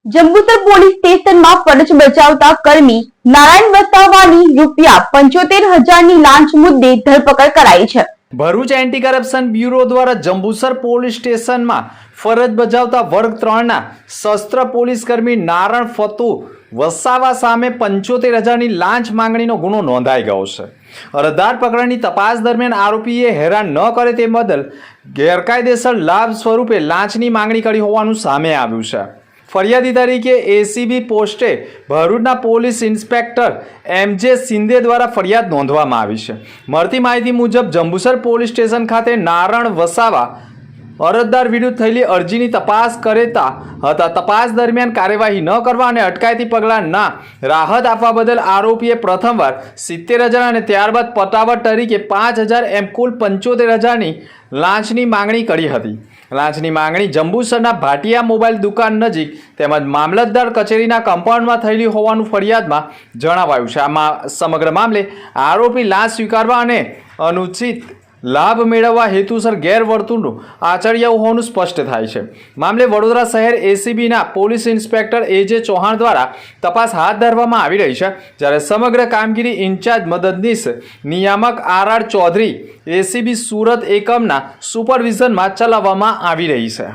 Jambusar police સ્ટેશનમાં ફરજ બજાવતા કર્મી નારાયણ વસાવાની ₹75,000ની લાંચ મુદ્દે ધરપકડ કરાઈ છે। ભરૂચ એન્ટી કરપ્શન બ્યુરો દ્વારા જંબુસર પોલીસ સ્ટેશનમાં ફરજ બજાવતા વર્ગ 3ના શસ્ત્ર પોલીસ કર્મી નારણ ફતુ વસાવા સામે 75,000ની લાંચ માંગણીનો ગુનો નોંધાઈ ગયો છે। અરજદાર પ્રકરણની તપાસ દરમિયાન આરોપીએ હેરાન ન કરે તે બદલ ગેરકાયદેસર લાભ સ્વરૂપે લાંચની માંગણી કરી હોવાનું સામે આવ્યું છે। ફરિયાદી તરીકે એસીબી પોસ્ટે ભરૂચના પોલીસ ઇન્સ્પેક્ટર એમજે શિંદે દ્વારા ફરિયાદ નોંધવામાં આવી છે। મળતી માહિતી મુજબ જંબુસર પોલીસ સ્ટેશન ખાતે નારણ વસાવા અરજદાર વિરુદ્ધ થયેલી અરજીની તપાસ કરતા હતા। તપાસ દરમિયાન કાર્યવાહી ન કરવા અને અટકાયતી પગલાંના રાહત આપવા બદલ આરોપીએ પ્રથમવાર 70,000 અને ત્યારબાદ પટાવટ તરીકે 5,000 એમ કુલ 75,000ની લાંચની માંગણી કરી હતી। લાંચની માંગણી જંબુસરના ભાટિયા મોબાઈલ દુકાન નજીક તેમજ મામલતદાર કચેરીના કમ્પાઉન્ડમાં થયેલી હોવાનું ફરિયાદમાં જણાવાયું છે। આ સમગ્ર મામલે આરોપી લાંચ સ્વીકારવા અને અનુચિત લાભ મેળવવા હેતુસર ગેરવર્તણૂક આચર્યા હોવાનું સ્પષ્ટ થાય છે। મામલે વડોદરા શહેર એસીબીના પોલીસ ઇન્સ્પેક્ટર એજે ચૌહાણ દ્વારા તપાસ હાથ ધરવામાં આવી રહી છે, જ્યારે સમગ્ર કામગીરી ઇન્ચાર્જ મદદનીશ નિયામક આર ચૌધરી એસીબી સુરત એકમના સુપરવિઝનમાં ચલાવવામાં આવી રહી છે।